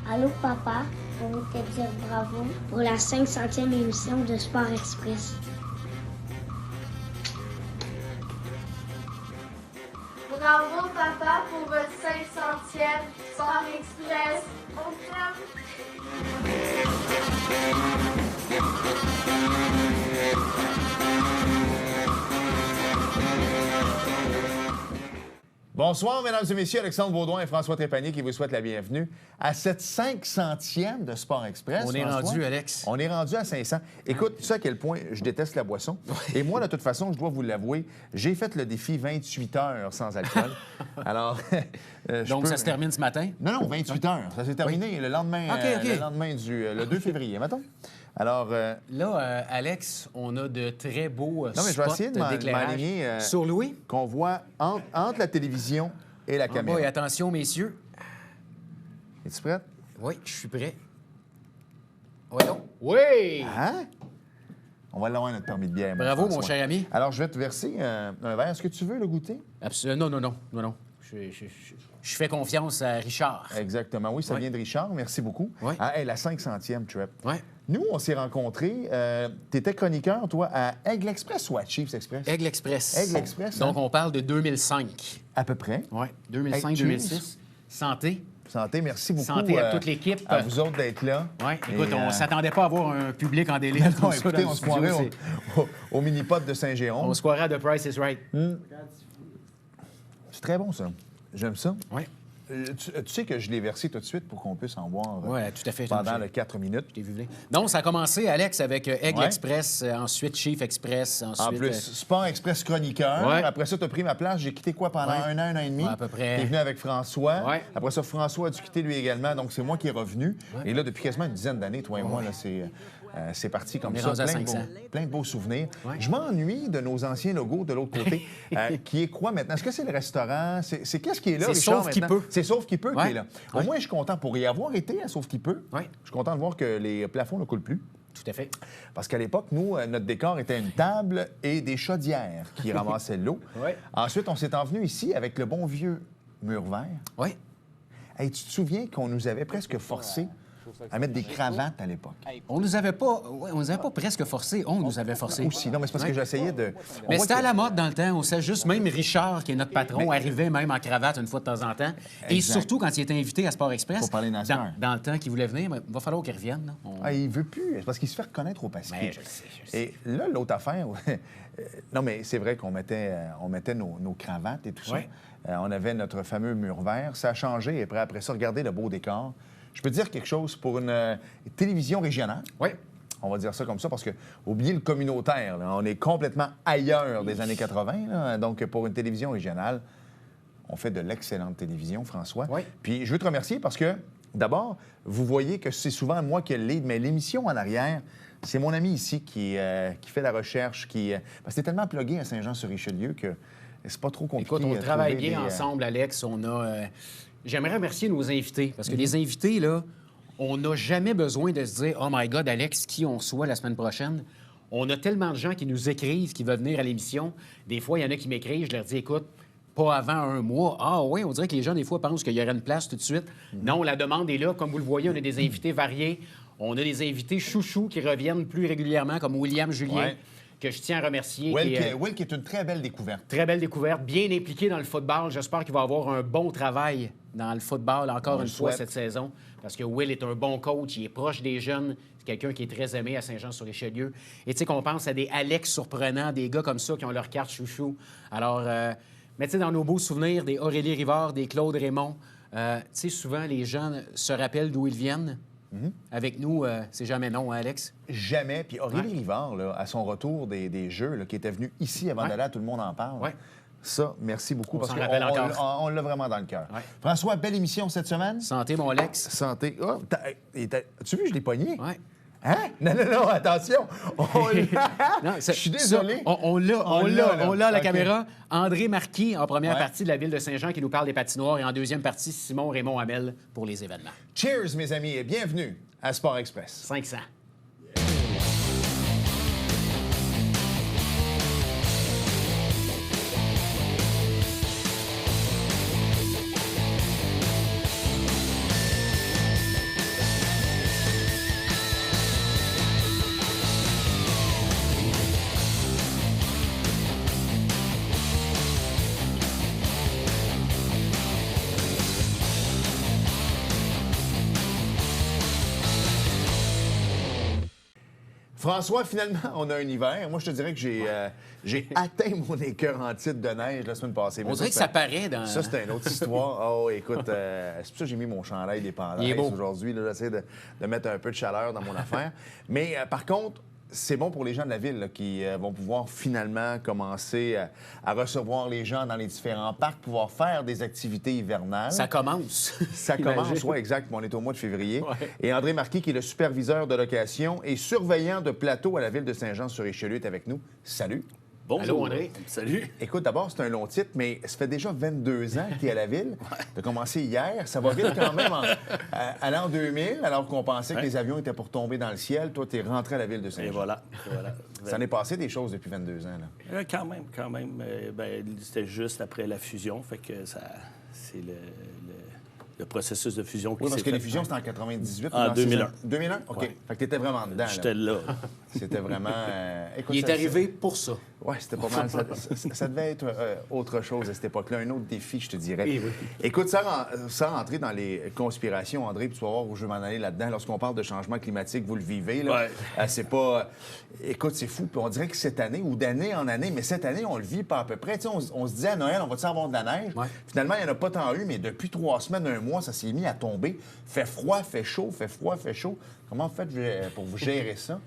Allô, papa, on te dire bravo pour la 500e émission de Sport Express. Bravo, papa, pour votre 500e Sport Express. On t'aime. Bonsoir, mesdames et messieurs. Alexandre Baudouin et François Trépanier qui vous souhaitent la bienvenue à cette 500e de Sport Express. On est François. rendu, Alex. On est rendu à 500. Écoute, tu sais à quel point je déteste la boisson. Et moi, de toute façon, je dois vous l'avouer, j'ai fait le défi 28 heures sans alcool. Alors, Donc, ça se termine ce matin? Non, 28 heures. Ça s'est terminé le lendemain, OK. le lendemain le 2 février, mettons. Alors, Là, Alex, on a de très beaux non, mais je vais spots essayer de d'éclairage. m'aligner Sur Louis? qu'on voit entre la télévision et la caméra. Oui, attention, messieurs. Es-tu prête? Oui, je suis prêt. Voyons. Oui! Hein? On va l'avoir notre permis de bière. Bravo, mon François. cher ami. Alors, je vais te verser un verre. Est-ce que tu veux le goûter? Non. Je fais confiance à Richard. Exactement. Oui, ça Ouais. vient de Richard. Merci beaucoup. Ouais. Ah, hey, la 500e trip. Ouais. Nous, on s'est rencontrés. Tu étais chroniqueur, toi, à Aigle Express ou à Chiefs Express? Aigle Express. Aigle Express, Donc, hein? on parle de 2005. À peu près. Oui, Hey, 2005-2006. Santé. Santé, merci beaucoup. Santé à toute l'équipe. À vous autres d'être là. Oui, écoute, Et, on s'attendait pas à avoir un public en délire. Non, comme ça écoutez, dans on le se studio, croirait c'est- au mini-pod de Saint-Jérôme. On se croirait à The Price is Right. C'est très bon, ça. J'aime ça. Oui, Tu sais que je l'ai versé tout de suite pour qu'on puisse en boire ouais, tout à fait. pendant J'ai- les 4 minutes. Je t'ai vu venir. Donc, ça a commencé, Alex, avec Aigle Ouais. Express, ensuite Chief Express, ensuite... En plus, Sport Express chroniqueur. Ouais. Après ça, tu as pris ma place. J'ai quitté quoi pendant Ouais. un an et demi? Ouais, à peu près. Tu es venu avec François. Ouais. Après ça, François a dû quitter lui également. Donc, c'est moi qui est revenu. Et là, depuis quasiment une dizaine d'années, toi et moi, là, c'est parti comme est ça. rendu à Plein de, 500. plein de beaux souvenirs. Ouais. Je m'ennuie de nos anciens logos de l'autre côté. Qui est quoi maintenant? Est-ce que c'est le restaurant? C'est qu'est-ce qui est là, C'est Richard, Sauf qui maintenant? peut. C'est Sauf qui peut qui Ouais. est là. Au Ouais. moins, je suis content pour y avoir été à Sauf qui peut. Ouais. Je suis content de voir que les plafonds ne coulent plus. Tout à fait. Parce qu'à l'époque, nous, notre décor était une table et des chaudières qui ramassaient l'eau. Ouais. Ensuite, on s'est envenu ici avec le bon vieux mur vert. Oui. Hey, tu te souviens qu'on nous avait presque forcé à mettre des cravates à l'époque? On nous avait pas presque forcé, on nous avait forcé. Aussi. Non, mais c'est parce que j'essayais de... on Mais voit c'était que- à la mode dans le temps. On sait juste, même Richard, qui est notre patron, arrivait même en cravate une fois de temps en temps. Et Exact. surtout quand il était invité à Sport Express. Pour parler NASCAR. dans le temps qu'il voulait venir, mais il va falloir qu'il revienne. Là. Ah, il veut plus. C'est parce qu'il se fait reconnaître au Mais Pacifique. je sais. Et là, l'autre affaire... non, mais c'est vrai qu'on mettait, nos cravates et tout Ouais. ça. On avait notre fameux mur vert. Ça a changé. Et après ça, regardez le beau décor. Je peux te dire quelque chose pour une télévision régionale. Oui. On va dire ça comme ça parce que, oubliez le communautaire, là, on est complètement ailleurs des années 80. Là. Donc, pour une télévision régionale, on fait de l'excellente télévision, François. Oui. Puis, je veux te remercier parce que, d'abord, vous voyez que c'est souvent moi qui ai le lead, mais l'émission en arrière, c'est mon ami ici qui fait la recherche, parce que c'est tellement plugué à Saint-Jean-sur-Richelieu que c'est pas trop compliqué. Écoute, on à travaille trouver bien des, ensemble, Alex. On a. J'aimerais remercier nos invités, parce que les invités, là, on n'a jamais besoin de se dire « Oh my God, Alex, qui on soit la semaine prochaine? » On a tellement de gens qui nous écrivent, qui veulent venir à l'émission. Des fois, il y en a qui m'écrivent, je leur dis « Écoute, pas avant un mois. » Ah oui, on dirait que les gens, des fois, pensent qu'il y aurait une place tout de suite. Non, la demande est là. Comme vous le voyez, on a des invités variés. On a des invités chouchous qui reviennent plus régulièrement, comme William Julien, Ouais. que je tiens à remercier. Will, qui est une très belle découverte. Très belle découverte, bien impliqué dans le football. J'espère qu'il va avoir un bon travail dans le football encore On une le fois souhaite. cette saison. Parce que Will est un bon coach, il est proche des jeunes. C'est quelqu'un qui est très aimé à Saint-Jean-sur-Richelieu. Et tu sais qu'on pense à des Alex surprenants, des gars comme ça qui ont leur carte chouchou. Alors, mais tu sais, dans nos beaux souvenirs, des Aurélie Rivard, des Claude Raymond, tu sais, souvent, les gens se rappellent d'où ils viennent. Avec nous, c'est jamais non, hein, Alex? Jamais. Puis Aurélie Rivard, là, à son retour des Jeux, là, qui était venu ici avant Ouais. d'aller à Tout le monde en parle. Ouais. Ça, merci beaucoup. On parce s'en qu'on rappelle encore. on l'a vraiment dans le cœur. Ouais. François, belle émission cette semaine. Santé, mon Alex. Santé. Oh, tu vu, je l'ai pogné? Ouais. Hein? Non, attention. Non, Je suis désolé. Ça, on l'a à la OK. caméra. André Marquis, en première Ouais. partie de la ville de Saint-Jean, qui nous parle des patinoires. Et en deuxième partie, Simon Raymond Hamel pour les événements. Cheers, mes amis, et bienvenue à Sport Express. 500. François, finalement, on a un hiver. Moi, je te dirais que j'ai atteint mon écœur en titre de neige la semaine passée. On dirait que ça paraît dans... Ça, c'est une autre histoire. Oh, écoute, c'est pour ça que j'ai mis mon chandail des Il est beau. pendaises aujourd'hui. Là, j'essaie de mettre un peu de chaleur dans mon affaire. Mais par contre, c'est bon pour les gens de la ville là, qui vont pouvoir finalement commencer à recevoir les gens dans les différents parcs, pouvoir faire des activités hivernales. Ça commence. Ça commence, oui, exact. On est au mois de février. Ouais. Et André Marquis, qui est le superviseur de location et surveillant de plateau à la ville de Saint-Jean-sur-Richelieu, est avec nous. Salut. Bonjour. Allô, André. Salut. Écoute, d'abord, c'est un long titre, mais ça fait déjà 22 ans que tu es à la ville. Tu as commencé hier. Ça va vite quand même à l'an 2000, alors qu'on pensait que les avions étaient pour tomber dans le ciel. Toi, tu es rentré à la ville de Et Saint-Jean. voilà. Ça en est passé des choses depuis 22 ans. Là. Quand même. C'était juste après la fusion. Fait que c'est le processus de fusion qui Oui, parce s'est que les fait. fusions, c'était en 98. En ou dans 2001. 2001? OK. Ouais. Fait que tu étais vraiment dedans. J'étais là. C'était vraiment... écoute, Il est ça- arrivé pour ça. Oui, c'était pas mal. Ça devait être autre chose à cette époque-là, un autre défi, je te dirais. Oui, oui. Écoute, sans rentrer dans les conspirations, André, puis tu vas voir où je veux m'en aller là-dedans. Lorsqu'on parle de changement climatique, vous le vivez, là. Ouais. C'est pas... écoute, c'est fou. Puis on dirait que cette année, ou d'année en année, mais cette année, on le vit pas à peu près. Tu sais, on se disait à Noël, on va-tu avoir de la neige? Ouais. Finalement, il n'y en a pas tant eu, mais depuis 3 semaines, 1 mois, ça s'est mis à tomber. Fait froid, fait chaud, fait froid, fait chaud. Comment vous faites pour vous gérer ça?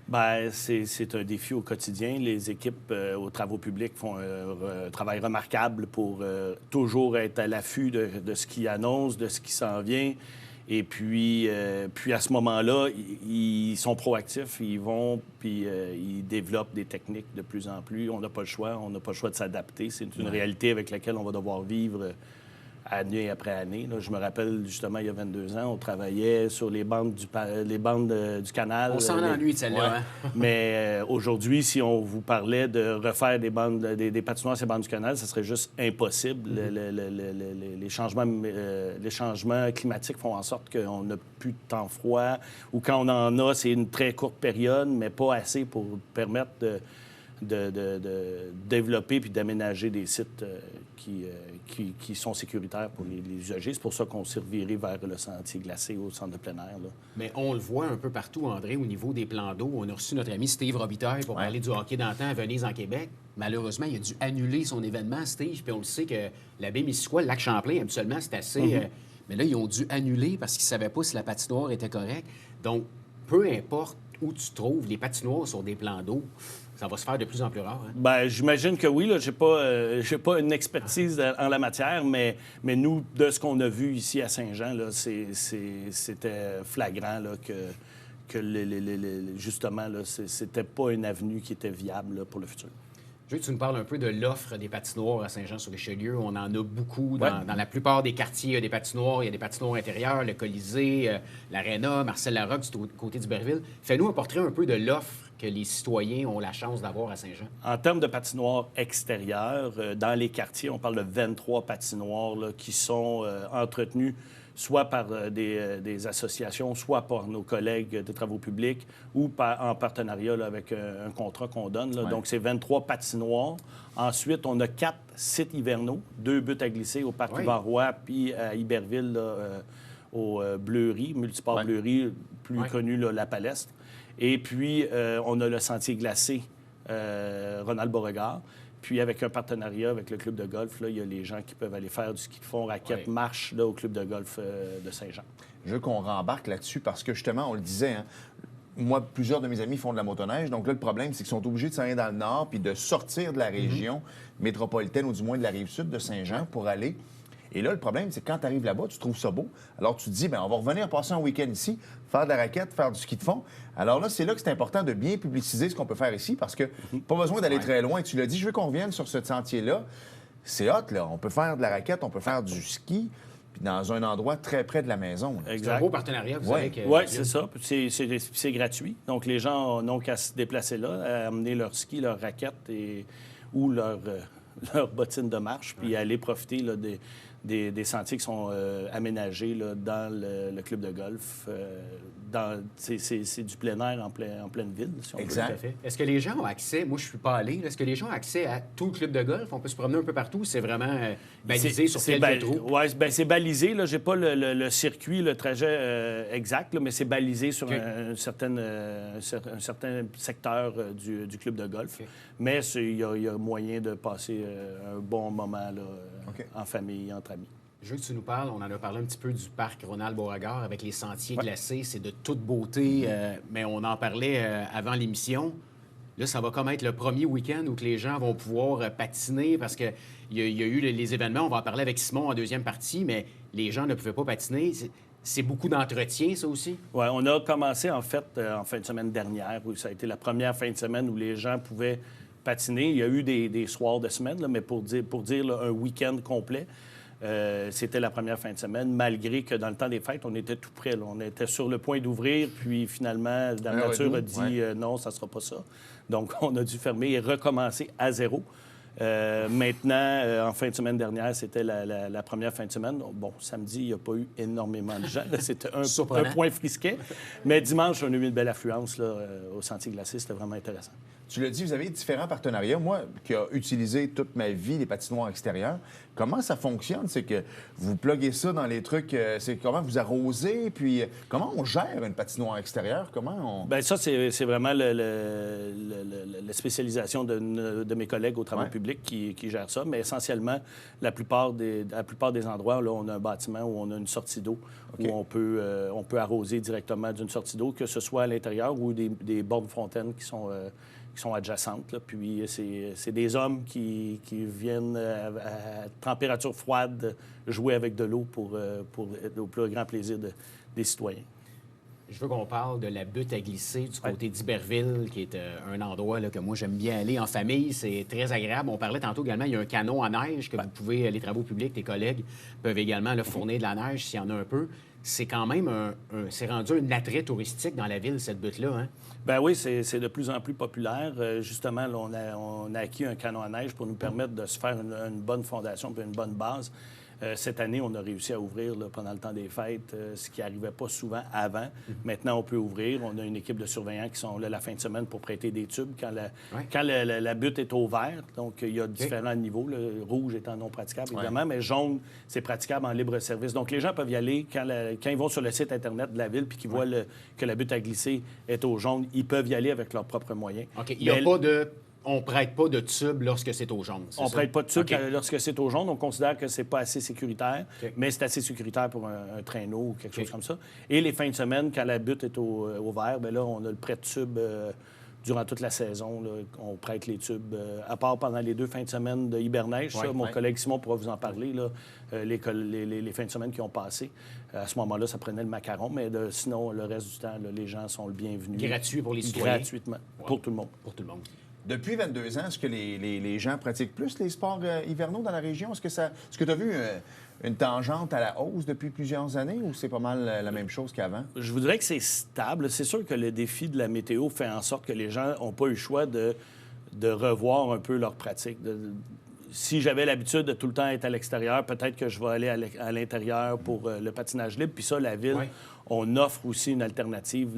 Ben, c'est un défi au quotidien. Les équipes aux travaux publics font un travail remarquable pour toujours être à l'affût de ce qui annonce, de ce qui s'en vient. Et puis à ce moment-là, ils sont proactifs, ils vont, puis ils développent des techniques de plus en plus. On n'a pas le choix, de s'adapter. C'est une réalité avec laquelle on va devoir vivre année après année. Là, je me rappelle, justement, il y a 22 ans, on travaillait sur les bandes du canal. On s'en ennuie de celle-là. Ouais. Hein? Mais aujourd'hui, si on vous parlait de refaire des patinoires sur les bandes du canal, ça serait juste impossible. Les changements climatiques font en sorte qu'on n'a plus de temps froid, ou quand on en a, c'est une très courte période, mais pas assez pour permettre de développer puis d'aménager des sites qui sont sécuritaires pour les usagers. C'est pour ça qu'on s'est reviré vers le sentier glacé au centre de plein air. Là. Mais on le voit un peu partout, André, au niveau des plans d'eau. On a reçu notre ami Steve Robitaille pour parler du hockey d'antan à Venise, en Québec. Malheureusement, il a dû annuler son événement, Steve. Puis on le sait que la baie Missisquoi, le lac Champlain, habituellement, c'est assez... mais là, ils ont dû annuler parce qu'ils ne savaient pas si la patinoire était correcte. Donc, peu importe où tu trouves les patinoires sur des plans d'eau, ça va se faire de plus en plus rare. Hein? Bien, j'imagine que oui. Je n'ai pas une expertise en la matière, mais nous, de ce qu'on a vu ici à Saint-Jean, là, c'était flagrant là, que justement, là, c'était pas une avenue qui était viable là, pour le futur. Je veux que tu nous parles un peu de l'offre des patinoires à Saint-Jean-sur-Richelieu. On en a beaucoup. Dans la plupart des quartiers, il y a des patinoires. Il y a des patinoires intérieures, le Colisée, l'Arena, Marcel Larocque, du côté d'Iberville. Fais-nous un portrait un peu de l'offre que les citoyens ont la chance d'avoir à Saint-Jean. En termes de patinoires extérieures, dans les quartiers, on parle de 23 patinoires là, qui sont entretenues soit par des associations, soit par nos collègues des travaux publics ou en partenariat là, avec un contrat qu'on donne. Là. Ouais. Donc, c'est 23 patinoires. Ensuite, on a 4 sites hivernaux, 2 buts à glisser au Parc Ivarois puis à Iberville, là, au Bleury, Multisport Bleury, plus connu, là, La Palestre. Et puis, on a le sentier glacé Ronald Beauregard. Puis, avec un partenariat avec le club de golf, là, il y a les gens qui peuvent aller faire du ski de fond, raquettes, marche là, au club de golf de Saint-Jean. Je veux qu'on rembarque là-dessus parce que, justement, on le disait, hein, moi, plusieurs de mes amis font de la motoneige. Donc là, le problème, c'est qu'ils sont obligés de s'en aller dans le nord puis de sortir de la région métropolitaine ou du moins de la rive sud de Saint-Jean pour aller. Et là, le problème, c'est que quand tu arrives là-bas, tu trouves ça beau. Alors, tu te dis, bien, on va revenir passer un week-end ici, faire de la raquette, faire du ski de fond. Alors là, c'est là que c'est important de bien publiciser ce qu'on peut faire ici parce que pas besoin d'aller très loin. Tu l'as dit, je veux qu'on revienne sur ce sentier-là. C'est hot, là. On peut faire de la raquette, on peut faire du ski, puis dans un endroit très près de la maison. Là. C'est un beau partenariat, vous savez. Oui, c'est ça. C'est gratuit. Donc, les gens n'ont qu'à se déplacer là, à amener leur ski, leur raquette ou leur bottine de marche, puis aller profiter là, des sentiers qui sont aménagés là, dans le club de golf. C'est du plein air en pleine ville, si on Exact. veut. Tout à fait. Est-ce que les gens ont accès, moi je suis pas allé, là, est-ce que les gens ont accès à tout le club de golf? On peut se promener un peu partout, c'est vraiment balisé sur quelques trous? Oui, c'est balisé. Je n'ai pas le circuit, le trajet exact, là, mais c'est balisé sur OK. un certain secteur du club de golf. OK. Mais il y a moyen de passer un bon moment là, OK. en famille, entre amis. Je veux que tu nous parles, on en a parlé un petit peu du parc Ronald-Beauregard avec les sentiers glacés, c'est de toute beauté, mais on en parlait avant l'émission. Là, ça va comme être le premier week-end où que les gens vont pouvoir patiner parce qu'il y a eu les événements, on va en parler avec Simon en deuxième partie, mais les gens ne pouvaient pas patiner. C'est beaucoup d'entretien, ça aussi? Oui, on a commencé en fait en fin de semaine dernière, où ça a été la première fin de semaine où les gens pouvaient patiner. Il y a eu des soirs de semaine, là, mais pour dire là, un week-end complet. C'était la première fin de semaine, malgré que dans le temps des fêtes, on était tout près. Là. On était sur le point d'ouvrir, puis finalement, Dame Nature a dit non, ça ne sera pas ça. Donc, on a dû fermer et recommencer à zéro. Maintenant, en fin de semaine dernière, c'était la première fin de semaine. Bon, samedi, il n'y a pas eu énormément de gens. C'était un point frisquet. Mais dimanche, on a eu une belle affluence là, au Sentier glacé. C'était vraiment intéressant. Tu l'as dit, vous avez différents partenariats. Moi, qui ai utilisé toute ma vie les patinoires extérieures, comment ça fonctionne? C'est que vous pluguez ça dans les trucs, c'est comment vous arrosez, puis comment on gère une patinoire extérieure? Comment on... Bien, ça, c'est vraiment la spécialisation de mes collègues aux travaux publics qui gèrent ça. Mais essentiellement, la plupart des endroits, là, on a un bâtiment où on a une sortie d'eau, où on peut arroser directement d'une sortie d'eau, que ce soit à l'intérieur ou des bornes fontaines qui sont adjacentes. Là. Puis c'est des hommes qui viennent à température froide jouer avec de l'eau pour au plus grand plaisir des citoyens. Je veux qu'on parle de la butte à glisser du côté d'Iberville, qui est un endroit là, que moi, j'aime bien aller en famille. C'est très agréable. On parlait tantôt également, il y a un canot à neige que vous pouvez, les travaux publics, tes collègues peuvent également là, fournir de la neige s'il y en a un peu. C'est quand même c'est rendu un attrait touristique dans la ville, cette butte-là, hein? Ben oui, c'est de plus en plus populaire. Justement, là, on a acquis un canot à neige pour nous permettre de se faire une bonne fondation puis une bonne base. Cette année, on a réussi à ouvrir là, pendant le temps des fêtes, ce qui n'arrivait pas souvent avant. Maintenant, on peut ouvrir. On a une équipe de surveillants qui sont là la fin de semaine pour prêter des tubes quand la butte est au vert. Donc, il y a différents niveaux. Le rouge étant non praticable, évidemment, mais jaune, c'est praticable en libre service. Donc, les gens peuvent y aller quand ils vont sur le site Internet de la ville puis qu'ils voient que la butte à glisser est au jaune. Ils peuvent y aller avec leurs propres moyens. OK. Il n'y a pas de... On prête pas de tube lorsque c'est au jaune, c'est On ça? prête pas de tube OK. lorsque c'est au jaune. On considère que c'est pas assez sécuritaire, OK. mais c'est assez sécuritaire pour un traîneau ou quelque chose comme ça. Et les fins de semaine, quand la butte est au vert, bien là, on a le prêt de tubes durant toute la saison. Là, on prête les tubes, à part pendant les 2 fins de semaine de hiberneige. Ça, mon collègue Simon pourra vous en parler, là, les fins de semaine qui ont passé. À ce moment-là, ça prenait le macaron, mais sinon, le reste du temps, là, les gens sont le bienvenu. Gratuit pour les citoyens? Gratuitement, pour tout le monde. Pour tout le monde. Depuis 22 ans, est-ce que les gens pratiquent plus les sports hivernaux dans la région? Est-ce que tu as vu une tangente à la hausse depuis plusieurs années ou c'est pas mal la même chose qu'avant? Je vous dirais que c'est stable. C'est sûr que le défi de la météo fait en sorte que les gens n'ont pas eu le choix de revoir un peu leur pratique. Si j'avais l'habitude de tout le temps être à l'extérieur, peut-être que je vais aller à l'intérieur pour le patinage libre. Puis ça, la ville, on offre aussi une alternative.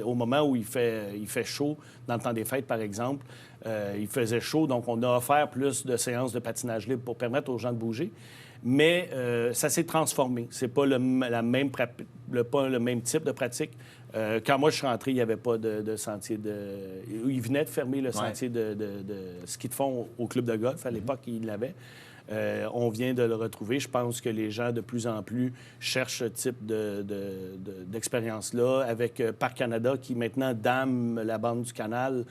Au moment où il fait chaud, dans le temps des fêtes, par exemple, il faisait chaud, donc on a offert plus de séances de patinage libre pour permettre aux gens de bouger. Mais ça s'est transformé. C'est pas le même type de pratique. Quand moi, je suis rentré, il n'y avait pas de sentier ils venaient de fermer le sentier de ski de fond au club de golf. À l'époque, ils l'avaient. On vient de le retrouver. Je pense que les gens, de plus en plus, cherchent ce type d'expérience-là avec Parc Canada, qui maintenant dame la bande du canal,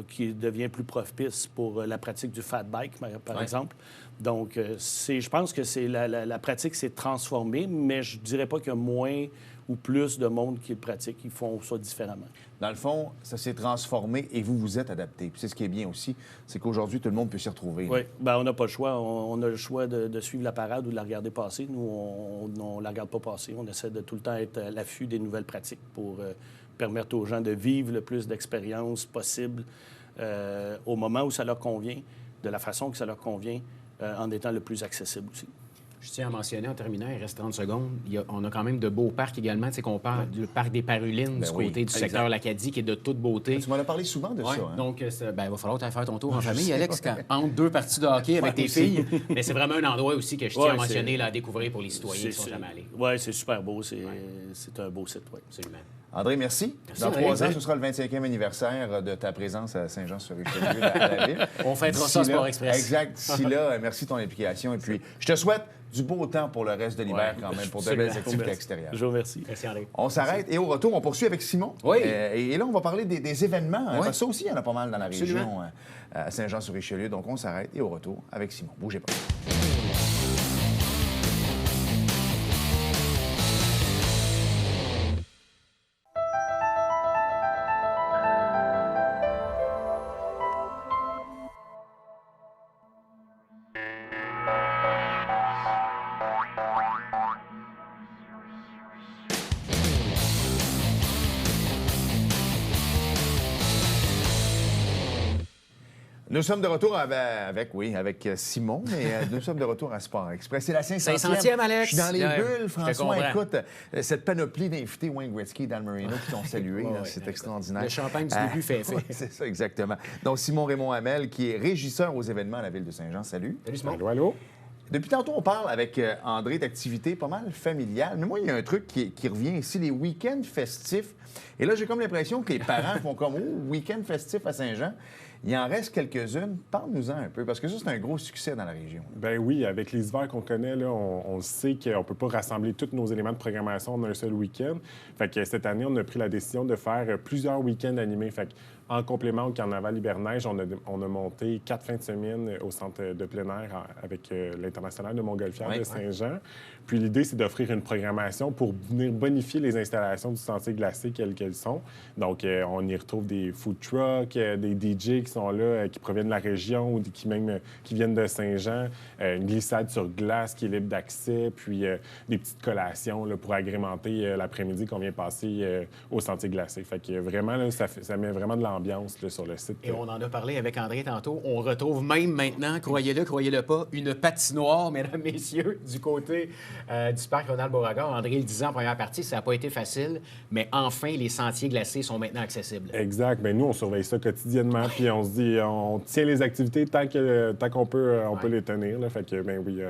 qui devient plus propice pour la pratique du fat bike, par exemple. Donc, je pense que la pratique s'est transformée, mais je ne dirais pas qu'il y a moins ou plus de monde qui le pratique. Ils font ça différemment. Dans le fond, ça s'est transformé et vous vous êtes adapté. Puis c'est ce qui est bien aussi, c'est qu'aujourd'hui, tout le monde peut s'y retrouver. Oui, bien, on n'a pas le choix. On a le choix de suivre la parade ou de la regarder passer. Nous, on ne la regarde pas passer. On essaie de tout le temps être à l'affût des nouvelles pratiques pour permettre aux gens de vivre le plus d'expériences possible au moment où ça leur convient, de la façon que ça leur convient, en étant le plus accessible aussi. Je tiens à mentionner en terminant, il reste 30 secondes, on a quand même de beaux parcs également. Tu sais qu'on parle du parc des Parulines, du côté du secteur L'Acadie, qui est de toute beauté. Tu m'en as parlé souvent de ça. Hein? Donc, il va falloir t'aller faire ton tour en famille, Alex, entre 2 parties de hockey avec tes filles. Mais c'est vraiment un endroit aussi que je tiens à mentionner, là, à découvrir pour les citoyens qui ne sont jamais allés. Oui, c'est super beau. C'est un beau site, oui. Absolument. André, merci. Dans 3 ans, ce sera le 25e anniversaire de ta présence à Saint-Jean-sur-Richelieu, à la ville. On fêtera ça Sport Express. Exact. D'ici là, merci de ton implication. Et puis, je te souhaite du beau temps pour le reste de l'hiver quand même, pour de belles activités extérieures. Je vous remercie. Merci, André. On s'arrête et au retour, on poursuit avec Simon. Oui. Et là, on va parler des événements. Oui. Parce que ça aussi, il y en a pas mal dans la Absolument. région, à Saint-Jean-sur-Richelieu. Donc, on s'arrête et au retour avec Simon. Bougez pas. Nous sommes de retour avec Simon, mais nous sommes de retour à Sport Express. C'est la 500e. Alex. Je suis dans les bulles, je te François. comprends. Écoute, cette panoplie d'invités, Wayne Gretzky et Dan Marino, qui t'ont salué, là, c'est extraordinaire. Le champagne du début fait effet. Oui, c'est ça, exactement. Donc, Simon Raymond Hamel, qui est régisseur aux événements à la Ville de Saint-Jean. Salut. Salut, Simon. Allô, allô? Depuis tantôt, on parle avec André d'activités pas mal familiales. Mais moi, il y a un truc qui revient ici, les week-ends festifs. Et là, j'ai comme l'impression que les parents font comme « Oh, week-end festif à Saint-Jean ». Il en reste quelques-unes. Parle-nous-en un peu, parce que ça, c'est un gros succès dans la région. Ben oui, avec les hivers qu'on connaît, là, on sait qu'on ne peut pas rassembler tous nos éléments de programmation en un seul week-end. Fait que cette année, on a pris la décision de faire plusieurs week-ends animés. Fait que, en complément au Carnaval Hiberneige, on a monté 4 fins de semaine au centre de plein air avec l'International de Montgolfière de Saint-Jean. Puis l'idée, c'est d'offrir une programmation pour venir bonifier les installations du sentier glacé, quelles qu'elles sont. Donc, on y retrouve des food trucks, des DJ qui sont là, qui proviennent de la région ou qui viennent de Saint-Jean, une glissade sur glace qui est libre d'accès, puis des petites collations là, pour agrémenter l'après-midi qu'on vient passer au sentier glacé. Fait que vraiment, là, ça met vraiment de l'ambiance là, sur le site. Et on en a parlé avec André tantôt. On retrouve même maintenant, croyez-le pas, une patinoire, mesdames, messieurs, du côté du parc Ronald Beauregard. André le disait en première partie, ça n'a pas été facile, mais enfin, les sentiers glacés sont maintenant accessibles. Exact. Bien, nous, on surveille ça quotidiennement, puis on se dit, on tient les activités tant qu'on peut, on peut les tenir. Là. Fait que, ben oui,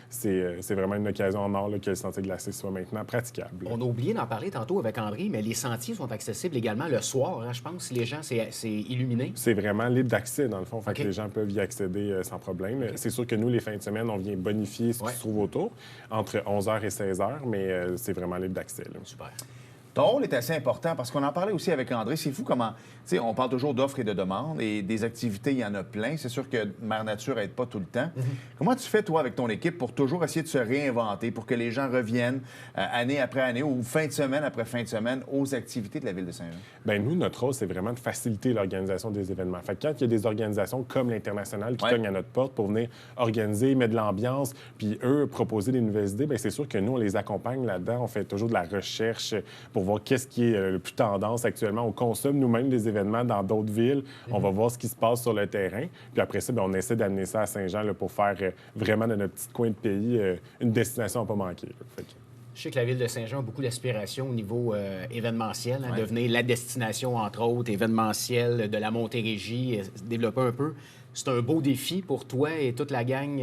c'est vraiment une occasion en or là, que le sentier glacé soit maintenant praticable. On a oublié d'en parler tantôt avec André, mais les sentiers sont accessibles également le soir, hein, je pense. Les gens, c'est illuminé. C'est vraiment libre d'accès, dans le fond. Fait OK. que les gens peuvent y accéder sans problème. OK. C'est sûr que nous, les fins de semaine, on vient bonifier ce qui se trouve autour, entre 11h et 16h, mais c'est vraiment libre d'accès. Là. Super. Ton rôle est assez important parce qu'on en parlait aussi avec André. C'est fou comment, tu sais, on parle toujours d'offres et de demandes et des activités, il y en a plein. C'est sûr que Mère Nature n'aide pas tout le temps. Comment tu fais, toi, avec ton équipe pour toujours essayer de se réinventer, pour que les gens reviennent année après année ou fin de semaine après fin de semaine aux activités de la Ville de Saint-Jean? Bien, nous, notre rôle, c'est vraiment de faciliter l'organisation des événements. Fait que quand il y a des organisations comme l'International qui cognent à notre porte pour venir organiser, mettre de l'ambiance, puis eux, proposer des nouvelles idées, bien, c'est sûr que nous, on les accompagne là-dedans. On fait toujours de la recherche pour voir qu'est-ce qui est le plus tendance actuellement. On consomme nous-mêmes des événements dans d'autres villes. On va voir ce qui se passe sur le terrain. Puis après ça, bien, on essaie d'amener ça à Saint-Jean là, pour faire vraiment de notre petit coin de pays une destination à pas manquer. Là. Fait que... Je sais que la Ville de Saint-Jean a beaucoup d'aspirations au niveau événementiel, hein, devenir la destination, entre autres, événementielle de la Montérégie, se développer un peu. C'est un beau défi pour toi et toute la gang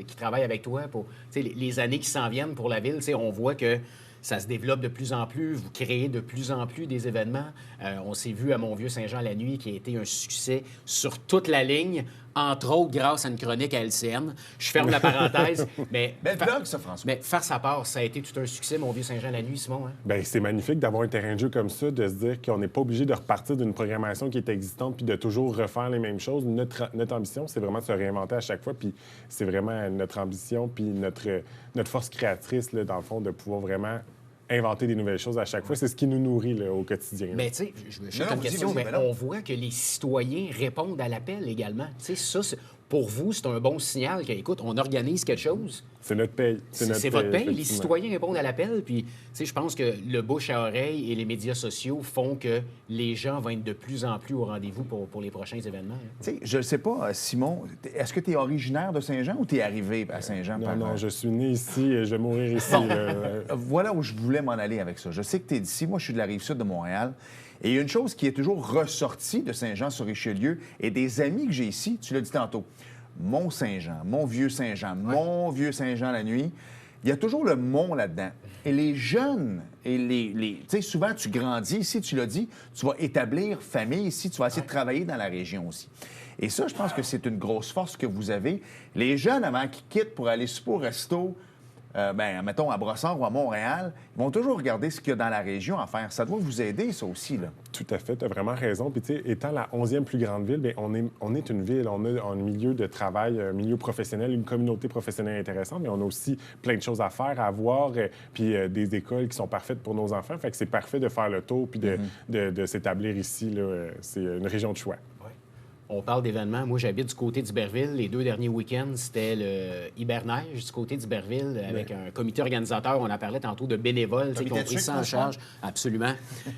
qui travaille avec toi pour les années qui s'en viennent pour la Ville. On voit que ça se développe de plus en plus. Vous créez de plus en plus des événements. On s'est vu à Mont-Vieux-Saint-Jean la nuit, qui a été un succès sur toute la ligne, entre autres grâce à une chronique à LCN. Je ferme la parenthèse. Mais Belle blague, ça, François. Mais faire sa part, ça a été tout un succès, Mont-Vieux-Saint-Jean la nuit, Simon. Hein? Bien, c'est magnifique d'avoir un terrain de jeu comme ça, de se dire qu'on n'est pas obligé de repartir d'une programmation qui est existante puis de toujours refaire les mêmes choses. Notre ambition, c'est vraiment de se réinventer à chaque fois. Puis c'est vraiment notre ambition puis notre force créatrice, là, dans le fond, de pouvoir vraiment inventer des nouvelles choses à chaque fois. C'est ce qui nous nourrit là, au quotidien. Mais tu sais, je vais une question, mais on voit que les citoyens répondent à l'appel également. Tu sais, ça, pour vous, c'est un bon signal qu'écoute, on organise quelque chose, C'est notre paye. C'est notre votre paye. Les effectivement. citoyens répondent à l'appel. Puis, tu sais, je pense que le bouche à oreille et les médias sociaux font que les gens vont être de plus en plus au rendez-vous pour les prochains événements. Hein. Tu sais, je ne sais pas, Simon, est-ce que tu es originaire de Saint-Jean ou tu es arrivé à Saint-Jean? Non, je suis né ici et je vais mourir ici. Voilà où je voulais m'en aller avec ça. Je sais que tu es d'ici. Moi, je suis de la Rive-Sud de Montréal. Et il y a une chose qui est toujours ressortie de Saint-Jean-sur-Richelieu et des amis que j'ai ici, tu l'as dit tantôt, Mont-Saint-Jean, Mont-Vieux-Saint-Jean, Mont-Vieux-Saint-Jean la nuit. Il y a toujours le mont là-dedans. Et les jeunes, et tu sais, souvent, tu grandis ici, tu l'as dit, tu vas établir famille ici, tu vas essayer de travailler dans la région aussi. Et ça, je pense que c'est une grosse force que vous avez. Les jeunes, avant qu'ils quittent pour aller souper au resto, mettons, à Brossard ou à Montréal, ils vont toujours regarder ce qu'il y a dans la région à faire. Ça doit vous aider, ça aussi, là. Tout à fait, tu as vraiment raison. Puis, tu sais, étant la 11e plus grande ville, bien, on est une ville, on a un milieu de travail, un milieu professionnel, une communauté professionnelle intéressante, mais on a aussi plein de choses à faire, à voir, puis des écoles qui sont parfaites pour nos enfants. Fait que c'est parfait de faire le tour puis de s'établir ici, là. C'est une région de choix. On parle d'événements. Moi, j'habite du côté d'Iberville. Les 2 derniers week-ends, c'était le Hiberneige du côté d'Iberville avec un comité organisateur. On a parlé tantôt de bénévoles qui ont pris ça en charge. Absolument.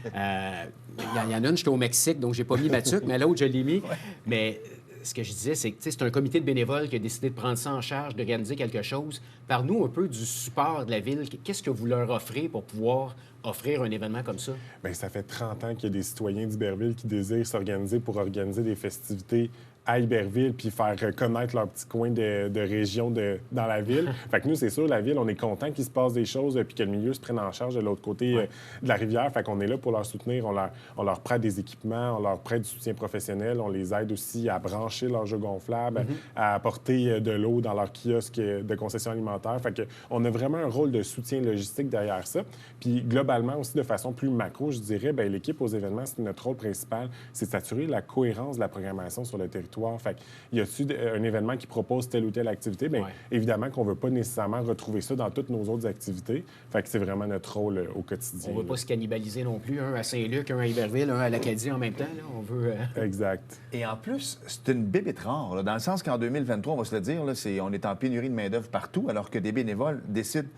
Il y en a une, j'étais au Mexique, donc j'ai pas mis ma tuque, mais l'autre, je l'ai mis. Mais ce que je disais, c'est que c'est un comité de bénévoles qui a décidé de prendre ça en charge, d'organiser quelque chose. Parle-nous un peu du support de la ville. Qu'est-ce que vous leur offrez pour pouvoir offrir un événement comme ça? Bien, ça fait 30 ans qu'il y a des citoyens d'Iberville qui désirent s'organiser pour organiser des festivités à Iberville puis faire connaître leur petit coin de région dans la ville. Fait que nous, c'est sûr, la ville, on est content qu'il se passe des choses puis que le milieu se prenne en charge de l'autre côté de la rivière. Fait qu'on est là pour leur soutenir. On leur prête des équipements, on leur prête du soutien professionnel. On les aide aussi à brancher leurs jeux gonflables, à apporter de l'eau dans leur kiosque de concession alimentaire. Fait qu'on a vraiment un rôle de soutien logistique derrière ça. Puis globalement aussi, de façon plus macro, je dirais, bien, l'équipe aux événements, c'est notre rôle principal, c'est de s'assurer la cohérence de la programmation sur le territoire. Fait qu'il y a-tu un événement qui propose telle ou telle activité? Bien, évidemment qu'on ne veut pas nécessairement retrouver ça dans toutes nos autres activités. Fait que c'est vraiment notre rôle au quotidien. On ne veut pas se cannibaliser non plus. Un à Saint-Luc, un à Iberville, un à l'Acadie en même temps. Là. On veut... Exact. Et en plus, c'est une bébête rare, là, dans le sens qu'en 2023, on va se le dire, là, on est en pénurie de main-d'œuvre partout, alors que des bénévoles décident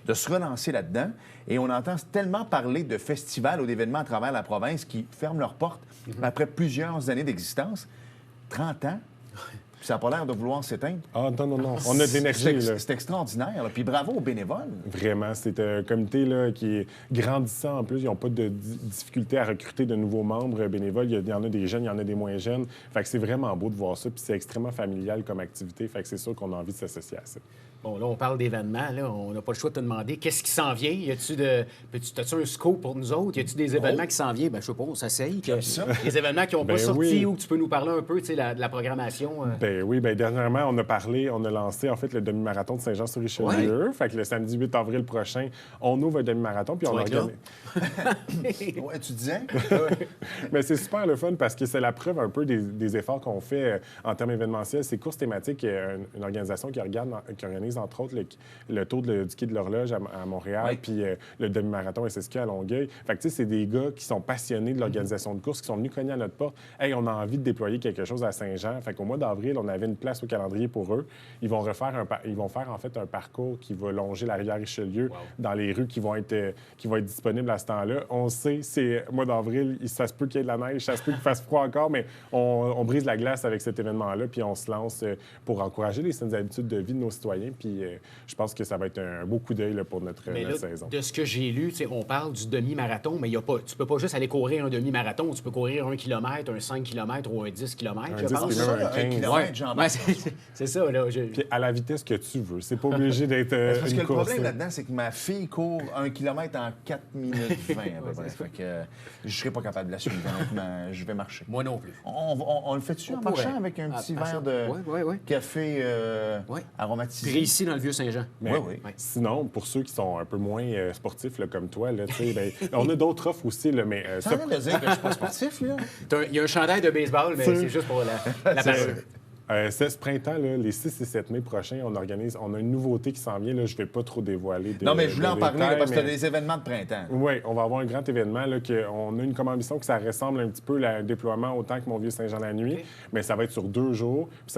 de se relancer là-dedans. Et on entend tellement parler de festivals ou d'événements à travers la province qui ferment leurs portes après plusieurs années d'existence. 30 ans, puis ça n'a pas l'air de vouloir s'éteindre. Ah non. On a de l'énergie, là. C'est extraordinaire, là. Puis bravo aux bénévoles. Vraiment. C'est un comité là, qui est grandissant en plus. Ils n'ont pas de difficulté à recruter de nouveaux membres bénévoles. Il y en a des jeunes, il y en a des moins jeunes. Fait que c'est vraiment beau de voir ça. Puis c'est extrêmement familial comme activité. Fait que c'est sûr qu'on a envie de s'associer à ça. Bon, là, on parle d'événements. Là, on n'a pas le choix de te demander qu'est-ce qui s'en vient. As-tu un scoop pour nous autres? Y a-tu des événements qui s'en viennent? Ben, je sais pas, on s'essaye. Des événements qui n'ont pas sorti ou tu peux nous parler un peu de la programmation? Dernièrement, on a lancé en fait le demi-marathon de Saint-Jean-sur-Richelieu. Fait que le samedi 8 avril prochain, on ouvre un demi-marathon. Puis on organise. Ouais, tu disais? Mais c'est super le fun parce que c'est la preuve un peu des efforts qu'on fait en termes événementiels. C'est Courses thématiques, une organisation qui organise entre autres le tour du quai de l'Horloge à Montréal, puis le demi-marathon SSQ à Longueuil. Fait que tu sais, c'est des gars qui sont passionnés de l'organisation de courses, qui sont venus cogner à notre porte. Hey, on a envie de déployer quelque chose à Saint-Jean. Fait qu'au mois d'avril, on avait une place au calendrier pour eux. Ils vont faire en fait un parcours qui va longer la rivière Richelieu dans les rues qui vont être disponibles à ce temps-là. On sait, c'est mois d'avril, ça se peut qu'il y ait de la neige, ça se peut qu'il fasse froid encore, mais on brise la glace avec cet événement-là, puis on se lance pour encourager les saines habitudes de vie de nos citoyens. Puis je pense que ça va être un beau coup d'œil pour notre saison. De ce que j'ai lu, on parle du demi-marathon, mais tu ne peux pas juste aller courir un demi-marathon. Tu peux courir 1 kilomètre, un 5 km ou un 10 km. Un 10 km, un 15 kilomètre, c'est ça. Là, Puis à la vitesse que tu veux. C'est pas obligé d'être parce une que le course. problème là-dedans, c'est que ma fille court 1 kilomètre en 4 minutes 20 à peu près. Fait que je serais pas capable de la suivre, honnêtement. Je vais marcher. Moi non plus. On le fait-tu en marchant avec un petit verre de café aromatisé? Puis ici, dans le Vieux-Saint-Jean. Oui. Sinon, pour ceux qui sont un peu moins sportifs là, comme toi, là, on a d'autres offres aussi. Là, mais, ça veut dire que je suis pas sportif, là? Il y a un chandail de baseball, mais c'est juste pour la parole. Ce printemps, là, les 6 et 7 mai prochains, on a une nouveauté qui s'en vient. Là, je ne vais pas trop dévoiler. Non, mais je voulais en parler là, parce que mais... tu as des événements de printemps. Oui, on va avoir un grand événement. Là, on a comme ambition que ça ressemble un petit peu au déploiement autant que mon Vieux-Saint-Jean-la-Nuit, mais ça va être sur 2 jours. Puis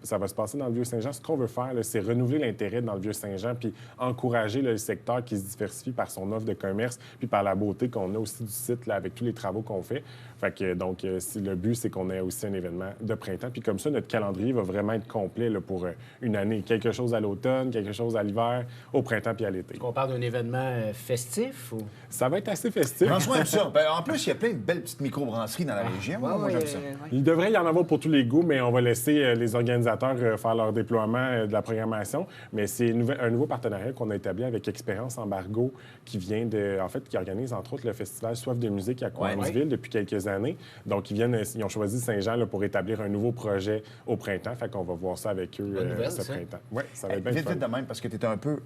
ça va se passer dans le Vieux-Saint-Jean. Ce qu'on veut faire, là, c'est renouveler l'intérêt dans le Vieux-Saint-Jean puis encourager là, le secteur qui se diversifie par son offre de commerce puis par la beauté qu'on a aussi du site là, avec tous les travaux qu'on fait. Fait que, donc, le but, c'est qu'on ait aussi un événement de printemps. Puis comme ça, notre calendrier va vraiment être complet là, pour une année. Quelque chose à l'automne, quelque chose à l'hiver, au printemps puis à l'été. On parle d'un événement festif ou... Ça va être assez festif. François aime ça. Ben, en plus, il y a plein de belles petites microbrasseries dans la région. Moi, j'aime ça. Il devrait y en avoir pour tous les goûts, mais on va laisser les organisateurs faire leur déploiement de la programmation. Mais c'est un nouveau partenariat qu'on a établi avec Expérience Embargo qui vient qui organise entre autres le festival Soif de musique à Cowansville depuis quelques années. Donc, ils ont choisi Saint-Jean là, pour établir un nouveau projet au printemps. Fait qu'on va voir ça avec eux ce printemps. Oui, ça va être bien Vite de même, parce que tu es un peu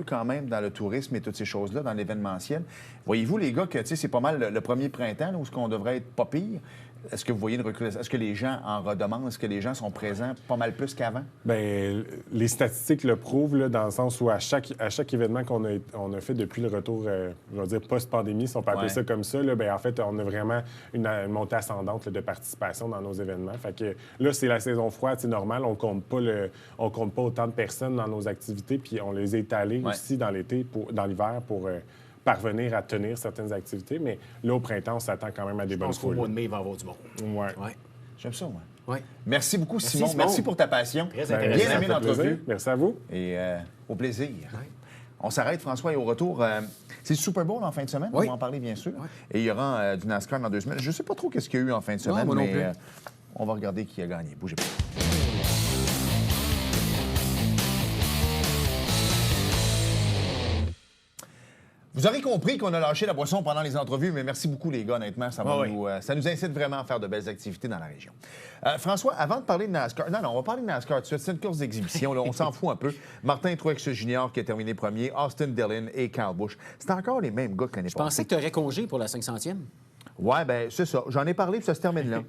quand même dans le tourisme et toutes ces choses-là, dans l'événementiel. Voyez-vous, les gars, que c'est pas mal le premier printemps là, où on devrait être pas pire. Est-ce que vous voyez une recrudescence? Est-ce que les gens en redemandent? Est-ce que les gens sont présents pas mal plus qu'avant? Bien, les statistiques le prouvent, là, dans le sens où à chaque événement qu'on a fait depuis le retour, je vais dire post-pandémie, si on peut appeler ça comme ça, là, bien, en fait, on a vraiment une montée ascendante là, de participation dans nos événements. Fait que là, c'est la saison froide, c'est normal. On compte pas autant de personnes dans nos activités, puis on les a étalées aussi dans l'hiver pour parvenir à tenir certaines activités. Mais là, au printemps, on s'attend quand même à des bonnes foules. Au mois de mai, il va y avoir du monde. Ouais. J'aime ça, moi. Ouais. Merci beaucoup, Simon. Merci pour ta passion. Très intéressant. Bien aimé l'entrevue. Merci à vous. Et au plaisir. Ouais. On s'arrête, François, et au retour, c'est le Super Bowl en fin de semaine. Oui. On va en parler, bien sûr. Oui. Et il y aura du NASCAR dans 2 semaines. Je ne sais pas trop qu'est-ce qu'il y a eu en fin de semaine, moi non mais plus. on va regarder qui a gagné. Bougez pas. Vous aurez compris qu'on a lâché la boisson pendant les entrevues, mais merci beaucoup, les gars, honnêtement. Ça nous incite vraiment à faire de belles activités dans la région. François, avant de parler de NASCAR... Non, on va parler de NASCAR tout de suite. C'est une course d'exhibition. On s'en fout un peu. Martin Truex Jr. qui a terminé premier, Austin Dillon et Kyle Busch. C'est encore les mêmes gars que l'année passée. Je pensais que tu aurais congé pour la 500e. Oui, bien, c'est ça. J'en ai parlé, puis ça se termine là.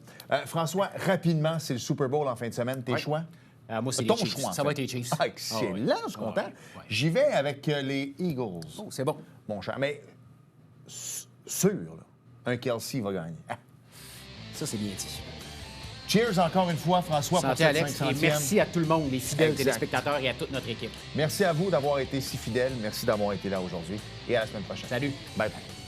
François, rapidement, c'est le Super Bowl en fin de semaine. Tes choix? Moi, c'est ton les Chiefs. choix. Ça va être les Chiefs. Ah, excellent, je suis content. Ouais. J'y vais avec les Eagles. Oh, c'est bon. Mon cher. Mais sûr, là, un Kelsey va gagner. Ah. Ça, c'est bien dit. Cheers encore une fois, François, Santé, pour cette Alex. 500e. Et merci à tout le monde, les fidèles Exact. téléspectateurs et à toute notre équipe. Merci à vous d'avoir été si fidèles. Merci d'avoir été là aujourd'hui. Et à la semaine prochaine. Salut. Bye bye.